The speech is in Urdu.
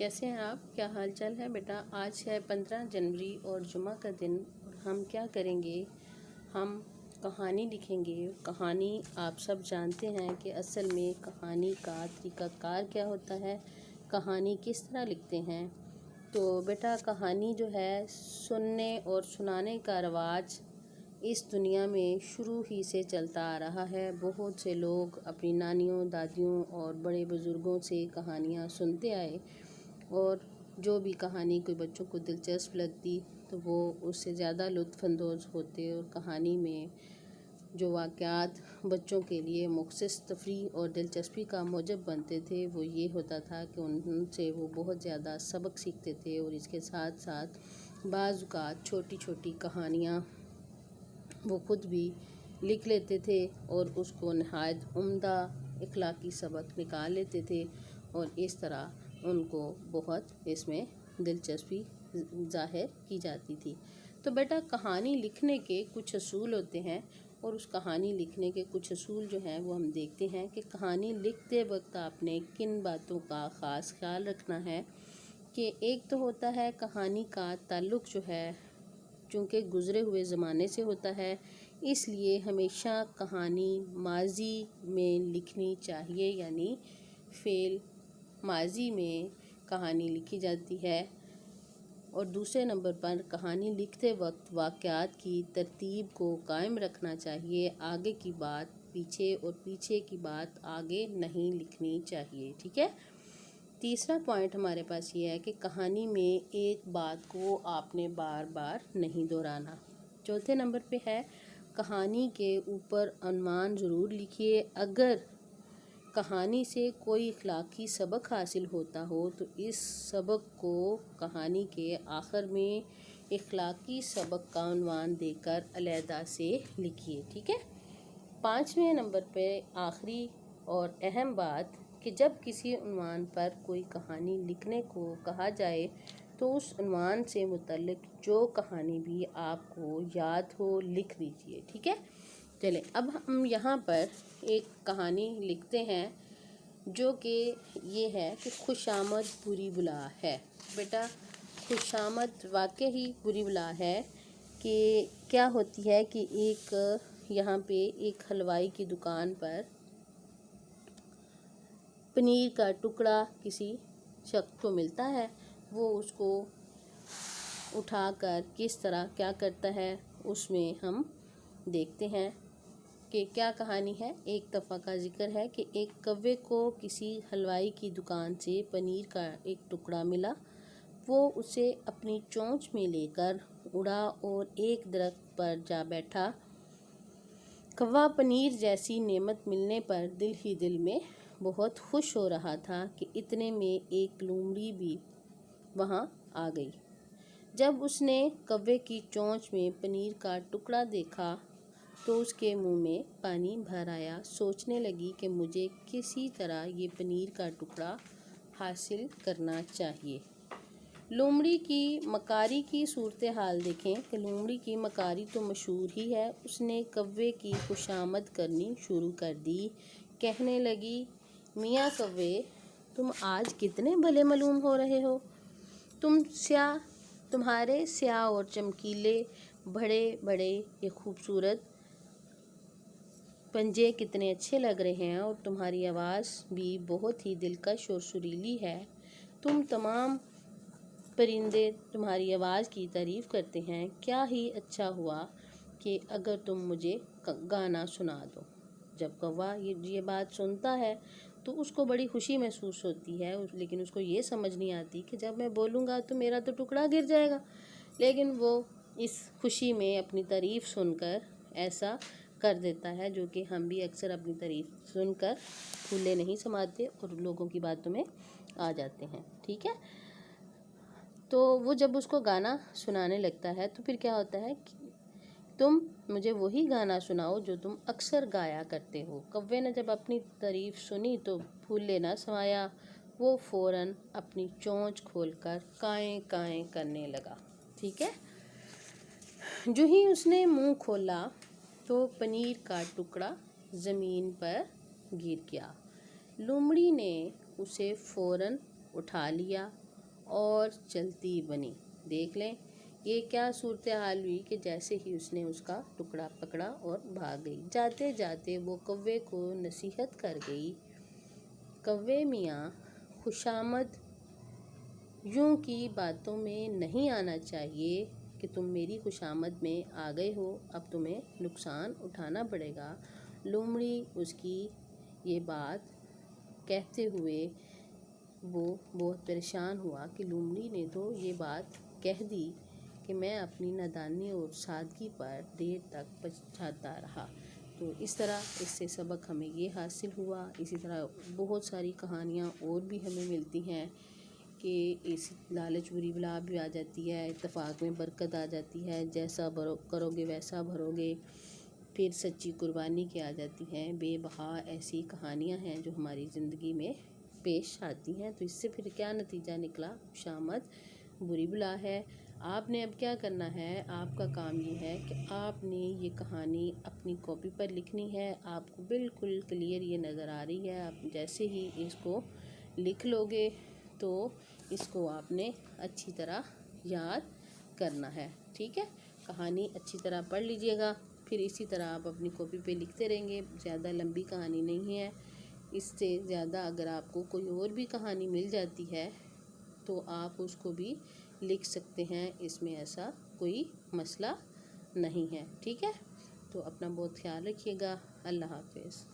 کیسے ہیں آپ؟ کیا حال چال ہے بیٹا؟ آج ہے 15 جنوری اور جمعہ کا دن، اور ہم کیا کریں گے؟ ہم کہانی لکھیں گے۔ کہانی آپ سب جانتے ہیں کہ اصل میں کہانی کا طریقہ کار کیا ہوتا ہے، کہانی کس طرح لکھتے ہیں۔ تو بیٹا کہانی جو ہے سننے اور سنانے کا رواج اس دنیا میں شروع ہی سے چلتا آ رہا ہے۔ بہت سے لوگ اپنی نانیوں، دادیوں اور بڑے بزرگوں سے کہانیاں سنتے آئے، اور جو بھی کہانی کوئی بچوں کو دلچسپ لگتی تو وہ اس سے زیادہ لطف اندوز ہوتے، اور کہانی میں جو واقعات بچوں کے لیے مخصص تفریح اور دلچسپی کا موجب بنتے تھے وہ یہ ہوتا تھا کہ ان سے وہ بہت زیادہ سبق سیکھتے تھے، اور اس کے ساتھ ساتھ بعض اوقات چھوٹی چھوٹی کہانیاں وہ خود بھی لکھ لیتے تھے اور اس کو نہایت عمدہ اخلاقی سبق نکال لیتے تھے، اور اس طرح ان کو بہت اس میں دلچسپی ظاہر کی جاتی تھی۔ تو بیٹا کہانی لکھنے کے کچھ اصول ہوتے ہیں، اور اس کہانی لکھنے کے کچھ اصول جو ہیں وہ ہم دیکھتے ہیں کہ کہانی لکھتے وقت آپ نے کن باتوں کا خاص خیال رکھنا ہے۔ کہ ایک تو ہوتا ہے کہانی کا تعلق جو ہے چونکہ گزرے ہوئے زمانے سے ہوتا ہے، اس لیے ہمیشہ کہانی ماضی میں لکھنی چاہیے، یعنی فعل ماضی میں کہانی لکھی جاتی ہے۔ اور دوسرے نمبر پر کہانی لکھتے وقت واقعات کی ترتیب کو قائم رکھنا چاہیے، آگے کی بات پیچھے اور پیچھے کی بات آگے نہیں لکھنی چاہیے، ٹھیک ہے۔ تیسرا پوائنٹ ہمارے پاس یہ ہے کہ کہانی میں ایک بات کو آپ نے بار بار نہیں دہرانا۔ چوتھے نمبر پہ ہے کہانی کے اوپر عنوان ضرور لکھیے۔ اگر کہانی سے کوئی اخلاقی سبق حاصل ہوتا ہو تو اس سبق کو کہانی کے آخر میں اخلاقی سبق کا عنوان دے کر علیحدہ سے لکھیے، ٹھیک ہے۔ پانچویں نمبر پہ آخری اور اہم بات کہ جب کسی عنوان پر کوئی کہانی لکھنے کو کہا جائے تو اس عنوان سے متعلق جو کہانی بھی آپ کو یاد ہو لکھ دیجیے، ٹھیک ہے۔ چلیں اب ہم یہاں پر ایک کہانی لکھتے ہیں جو کہ یہ ہے کہ خوش آمد بری بلا ہے۔ بیٹا خوش آمد واقعی ہی بری بلا ہے کہ کیا ہوتی ہے کہ ایک یہاں پہ ایک حلوائی کی دکان پر پنیر کا ٹکڑا کسی شخص کو ملتا ہے، وہ اس کو اٹھا کر کس طرح کیا کرتا ہے اس میں ہم دیکھتے ہیں کہ کیا کہانی ہے۔ ایک دفعہ کا ذکر ہے کہ ایک کوے کو کسی حلوائی کی دکان سے پنیر کا ایک ٹکڑا ملا، وہ اسے اپنی چونچ میں لے کر اڑا اور ایک درخت پر جا بیٹھا۔ کوا پنیر جیسی نعمت ملنے پر دل ہی دل میں بہت خوش ہو رہا تھا کہ اتنے میں ایک لومڑی بھی وہاں آ گئی۔ جب اس نے کوے کی چونچ میں پنیر کا ٹکڑا دیکھا تو اس کے منہ میں پانی بھر آیا۔ سوچنے لگی کہ مجھے کسی طرح یہ پنیر کا ٹکڑا حاصل کرنا چاہیے۔ لومڑی کی مکاری کی صورتحال دیکھیں کہ لومڑی کی مکاری تو مشہور ہی ہے۔ اس نے کوے کی خوشامد کرنی شروع کر دی، کہنے لگی، میاں کوے، تم آج کتنے بھلے معلوم ہو رہے ہو۔ تمہارے سیاہ اور چمکیلے بڑے بڑے یہ خوبصورت پنجے کتنے اچھے لگ رہے ہیں، اور تمہاری آواز بھی بہت ہی دلکش اور سریلی ہے۔ تم تمام پرندے تمہاری آواز کی تعریف کرتے ہیں۔ کیا ہی اچھا ہوا کہ اگر تم مجھے گانا سنا دو۔ جب کوا یہ بات سنتا ہے تو اس کو بڑی خوشی محسوس ہوتی ہے، لیکن اس کو یہ سمجھ نہیں آتی کہ جب میں بولوں گا تو میرا تو ٹکڑا گر جائے گا۔ لیکن وہ اس خوشی میں اپنی تعریف سن کر ایسا کر دیتا ہے، جو کہ ہم بھی اکثر اپنی تعریف سن کر پھولے نہیں سماتے اور لوگوں کی باتوں میں آ جاتے ہیں، ٹھیک ہے۔ تو وہ جب اس کو گانا سنانے لگتا ہے تو پھر کیا ہوتا ہے کہ تم مجھے وہی گانا سناؤ جو تم اکثر گایا کرتے ہو۔ کوے نے جب اپنی تعریف سنی تو پھولے نہ سمایا، وہ فوراً اپنی چونچ کھول کر کائیں کائیں کرنے لگا، ٹھیک ہے۔ جو ہی اس نے منہ کھولا تو پنیر کا ٹکڑا زمین پر گر گیا۔ لومڑی نے اسے فوراً اٹھا لیا اور چلتی بنی۔ دیکھ لیں یہ کیا صورتحال ہوئی کہ جیسے ہی اس نے اس کا ٹکڑا پکڑا اور بھاگ گئی۔ جاتے جاتے وہ کوے کو نصیحت کر گئی، کوے میاں خوشامد، یوں کی باتوں میں نہیں آنا چاہیے کہ تم میری خوشامد میں آ گئے ہو، اب تمہیں نقصان اٹھانا پڑے گا۔ لومڑی اس کی یہ بات کہتے ہوئے وہ بہت پریشان ہوا کہ لومڑی نے تو یہ بات کہہ دی کہ میں اپنی نادانی اور سادگی پر دیر تک پچھتاتا رہا۔ تو اس طرح اس سے سبق ہمیں یہ حاصل ہوا۔ اسی طرح بہت ساری کہانیاں اور بھی ہمیں ملتی ہیں کہ اس لالچ بری بلا بھی آ جاتی ہے، اتفاق میں برکت آ جاتی ہے، جیسا کرو گے ویسا بھرو گے، پھر سچی قربانی کی آ جاتی ہیں۔ بے بہا ایسی کہانیاں ہیں جو ہماری زندگی میں پیش آتی ہیں۔ تو اس سے پھر کیا نتیجہ نکلا؟ خوشامد بری بلا ہے۔ آپ نے اب کیا کرنا ہے؟ آپ کا کام یہ ہے کہ آپ نے یہ کہانی اپنی کاپی پر لکھنی ہے۔ آپ کو بالکل کلیئر یہ نظر آ رہی ہے۔ آپ جیسے ہی اس کو لکھ لو گے تو اس کو آپ نے اچھی طرح یاد کرنا ہے، ٹھیک ہے؟ کہانی اچھی طرح پڑھ لیجئے گا، پھر اسی طرح آپ اپنی کاپی پہ لکھتے رہیں گے۔ زیادہ لمبی کہانی نہیں ہے، اس سے زیادہ اگر آپ کو کوئی اور بھی کہانی مل جاتی ہے تو آپ اس کو بھی لکھ سکتے ہیں، اس میں ایسا کوئی مسئلہ نہیں ہے، ٹھیک ہے؟ تو اپنا بہت خیال رکھیے گا۔ اللہ حافظ۔